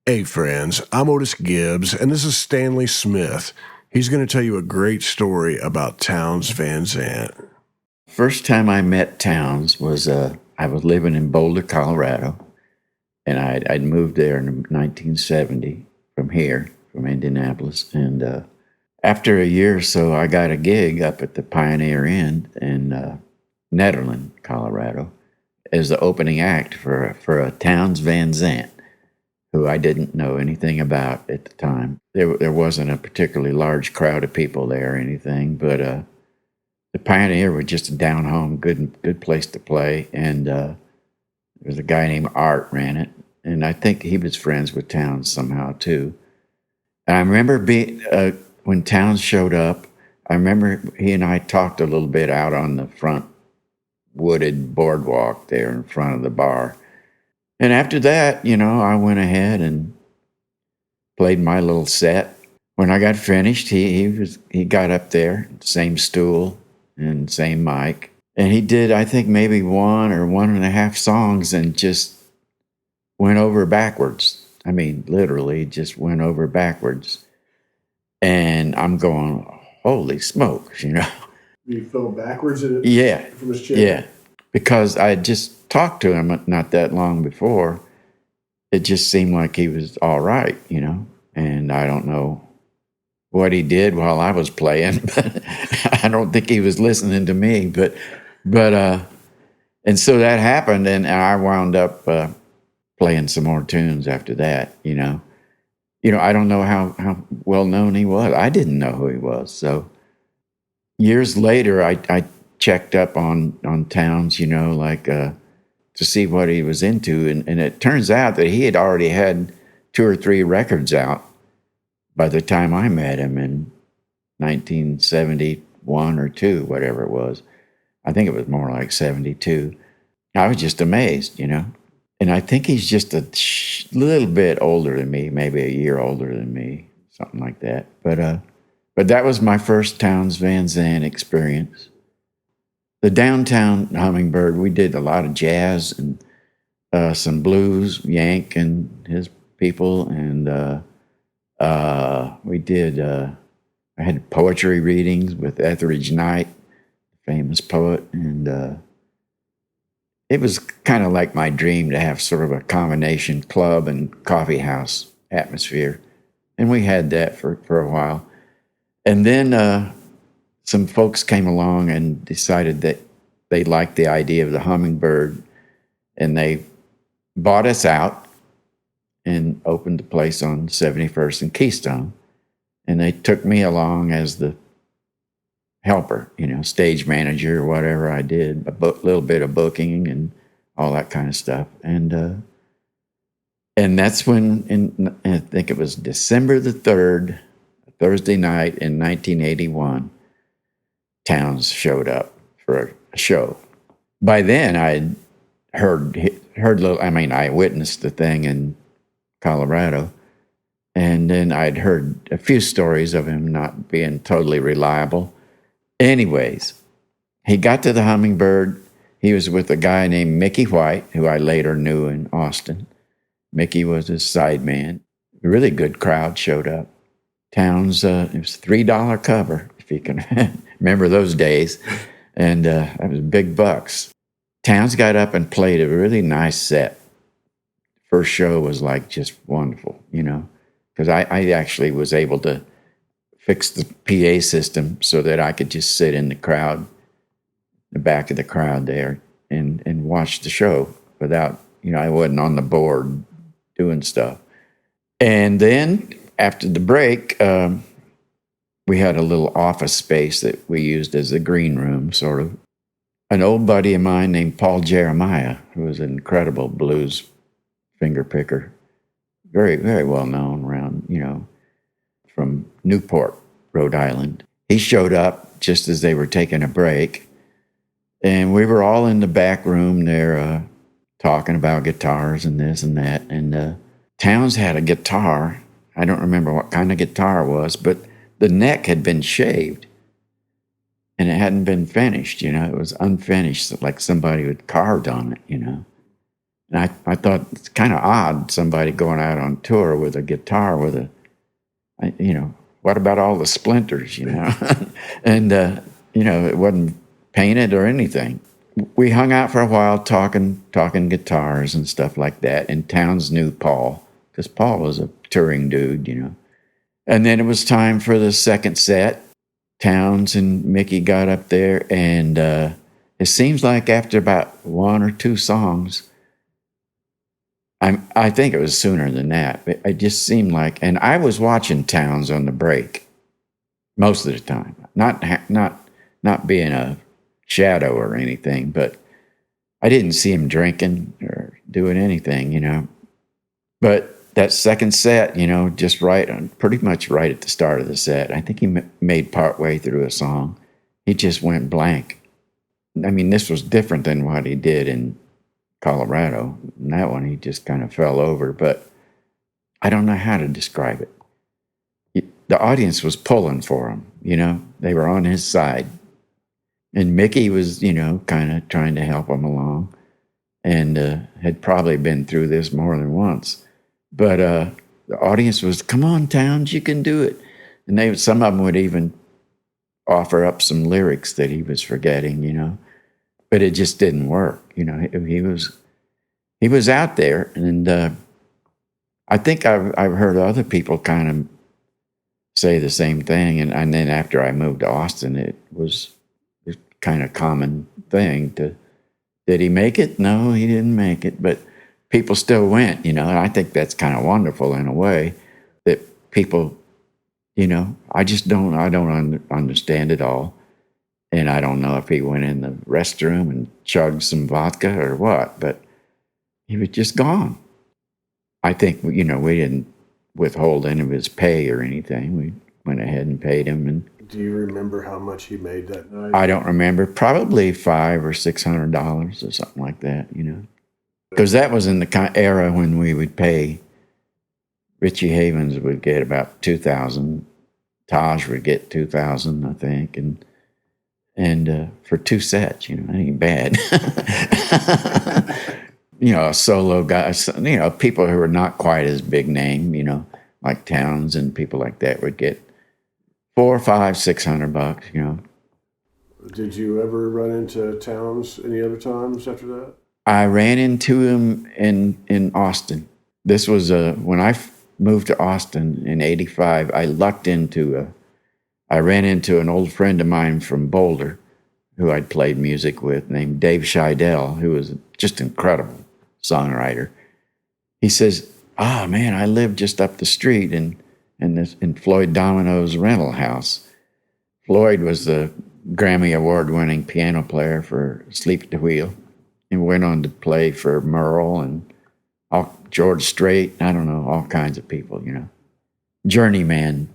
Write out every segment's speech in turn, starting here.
Hey friends, I'm Otis Gibbs, and this is Stanley Smith. He's going to tell you a great story about Townes Van Zandt. First time I met Townes was I was living in Boulder, Colorado, and I'd moved there in 1970 from here, from Indianapolis. And after a year or so, I got a gig up at the Pioneer Inn in Nederland, Colorado, as the opening act for a Townes Van Zandt, who I didn't know anything about at the time. There wasn't a particularly large crowd of people there or anything, but the Pioneer was just a down-home, good place to play. And there was a guy named Art ran it, and I think he was friends with Townes somehow too. And I remember when Townes showed up, I remember he and I talked a little bit out on the front wooded boardwalk there in front of the bar. And after that, I went ahead and played my little set. When I got finished, he got up there, same stool and same mic. And he did, I think, maybe one or one and a half songs and just went over backwards. I mean, literally just went over backwards. And I'm going, holy smokes, You fell backwards from his chair? Yeah, because I had just talked to him not that long before. It just seemed like he was all right, and I don't know what he did while I was playing, but I don't think he was listening to me, but and so that happened, and I wound up playing some more tunes after that, I don't know how well known he was. I didn't know who he was. So years later, I checked up on Townes, to see what he was into. And it turns out that he had already had 2 or 3 records out by the time I met him in 1971 or 2, whatever it was. I think it was more like 72. I was just amazed, And I think he's just a little bit older than me, maybe a year older than me, something like that. But that was my first Townes Van Zandt experience. The Downtown Hummingbird, we did a lot of jazz and some blues, Yank and his people, and we did. I had poetry readings with Etheridge Knight, famous poet, and it was kind of like my dream to have sort of a combination club and coffee house atmosphere, and we had that for a while, and then some folks came along and decided that they liked the idea of the Hummingbird, and they bought us out and opened a place on 71st and Keystone. And they took me along as the helper, stage manager or whatever I did, a little bit of booking and all that kind of stuff. And that's when, I think it was December the 3rd, Thursday night in 1981, Townes showed up for a show. By then, I'd heard little. I mean, I witnessed the thing in Colorado, and then I'd heard a few stories of him not being totally reliable. Anyways, he got to the Hummingbird. He was with a guy named Mickey White, who I later knew in Austin. Mickey was his sideman. A really good crowd showed up. Townes, it was $3 cover, if you can remember those days, and that was big bucks. Townes got up and played a really nice set. First show was like just wonderful, because I actually was able to fix the PA system so that I could just sit in the crowd, the back of the crowd there, and watch the show without, I wasn't on the board doing stuff. And then after the break, we had a little office space that we used as a green room, sort of. An old buddy of mine named Paul Jeremiah, who was an incredible blues finger picker, very, very well known around, from Newport, Rhode Island. He showed up just as they were taking a break, and we were all in the back room there talking about guitars and this and that, and Townes had a guitar. I don't remember what kind of guitar it was, but the neck had been shaved, and it hadn't been finished, it was unfinished, like somebody had carved on it, And I thought it's kind of odd, somebody going out on tour with a guitar with what about all the splinters, And, it wasn't painted or anything. We hung out for a while talking guitars and stuff like that. And Townes knew Paul, because Paul was a touring dude, And then it was time for the second set. Townes and Mickey got up there, and it seems like after about one or two songs, I think it was sooner than that. But it just seemed like, and I was watching Townes on the break most of the time, not being a shadow or anything, but I didn't see him drinking or doing anything, But that second set, just pretty much right at the start of the set, I think he made partway through a song, he just went blank. I mean, this was different than what he did in Colorado. And that one, he just kind of fell over, but I don't know how to describe it. The audience was pulling for him, they were on his side. And Mickey was, kind of trying to help him along, and had probably been through this more than once. But the audience was, come on, Townes, you can do it. And some of them would even offer up some lyrics that he was forgetting, But it just didn't work, He was out there, and I think I've heard other people kind of say the same thing. And then after I moved to Austin, it was a kind of common thing did he make it? No, he didn't make it, but people still went, and I think that's kind of wonderful in a way that people, I don't understand it all. And I don't know if he went in the restroom and chugged some vodka or what, but he was just gone. I think, we didn't withhold any of his pay or anything. We went ahead and paid him. And do you remember how much he made that night? I don't remember. Probably $500 or $600 or something like that, Because that was in the era when we would pay. Richie Havens would get about $2,000. Taj would get $2,000, I think, and for two sets, that ain't bad. A solo guy, people who are not quite as big name, like Townes and people like that would get $400, $500, $600, Did you ever run into Townes any other times after that? I ran into him in Austin. This was when I moved to Austin in '85. I ran into an old friend of mine from Boulder, who I'd played music with, named Dave Scheidel, who was just incredible songwriter. He says, man, I live just up the street in Floyd Domino's rental house. Floyd was the Grammy Award-winning piano player for Sleep at the Wheel, and went on to play for Merle and George Strait, I don't know, all kinds of people, Journeyman,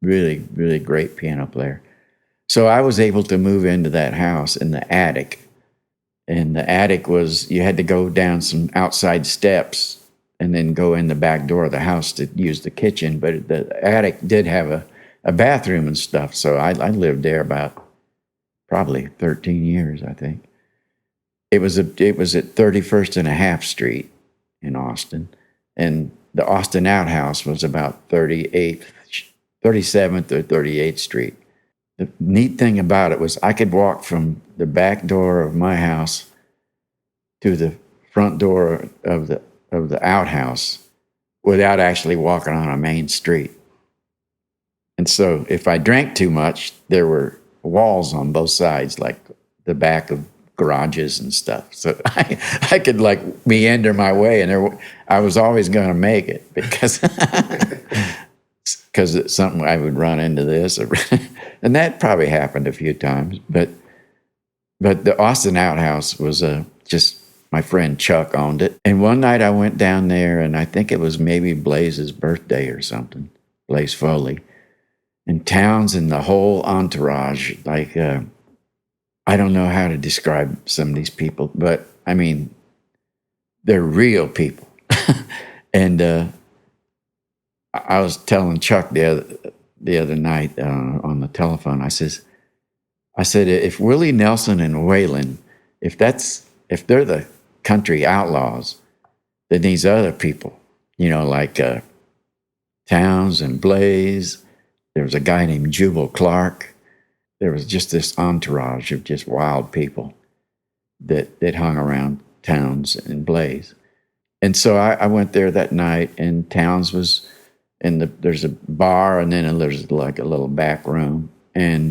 really, really great piano player. So I was able to move into that house in the attic. And the attic was, you had to go down some outside steps and then go in the back door of the house to use the kitchen. But the attic did have a bathroom and stuff. So I lived there about probably 13 years, I think. It was at 31st and a half Street in Austin. And the Austin outhouse was about 37th or 38th Street. The neat thing about it was I could walk from the back door of my house to the front door of the outhouse without actually walking on a main street. And so if I drank too much, there were walls on both sides, like the back of garages and stuff. So I could like meander my way, and I was always going to make it because it's something I would run into this, and that probably happened a few times. But the Austin outhouse was just my friend Chuck owned it, and one night I went down there, and I think it was maybe Blaze's birthday or something, Blaze Foley, and Townes and the whole entourage, like. I don't know how to describe some of these people, but I mean, they're real people. And I was telling Chuck the other night on the telephone, I said, if Willie Nelson and Waylon, if they're the country outlaws, than these other people, like Townes and Blaze. There was a guy named Jubal Clark. There was just this entourage of just wild people that hung around Townes and Blaze. And so I went there that night, and Townes was there's a bar, and then there's like a little back room. And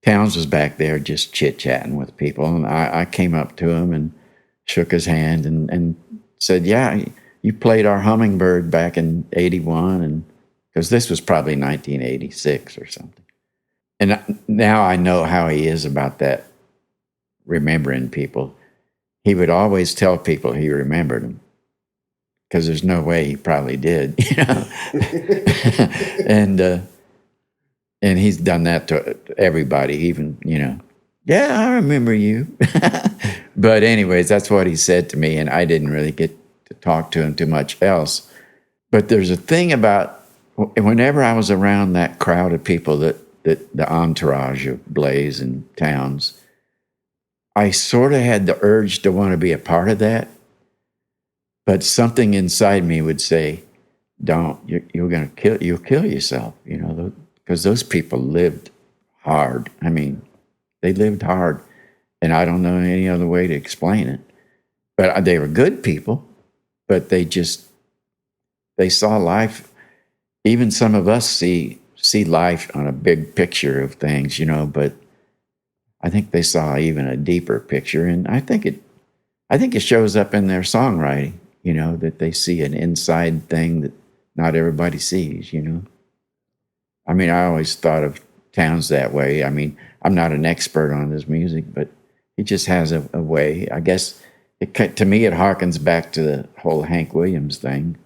Townes was back there just chit-chatting with people. And I came up to him and shook his hand and said, yeah, you played our Hummingbird back in 81, and because this was probably 1986 or something. And now I know how he is about that, remembering people. He would always tell people he remembered them, because there's no way he probably did, and he's done that to everybody, even, yeah, I remember you. But anyways, that's what he said to me, and I didn't really get to talk to him too much else. But there's a thing about whenever I was around that crowd of people, that the entourage of Blaze and Townes, I sort of had the urge to want to be a part of that. But something inside me would say, don't, you'll kill yourself, because those people lived hard. I mean, they lived hard, and I don't know any other way to explain it. But they were good people, but they saw life. Even some of us see life on a big picture of things, but I think they saw even a deeper picture. And I think it shows up in their songwriting, that they see an inside thing that not everybody sees, I mean, I always thought of Townes that way. I mean, I'm not an expert on his music, but he just has a way. I guess to me, it harkens back to the whole Hank Williams thing,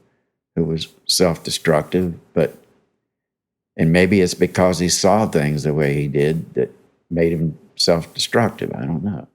who was self-destructive, and maybe it's because he saw things the way he did that made him self-destructive. I don't know.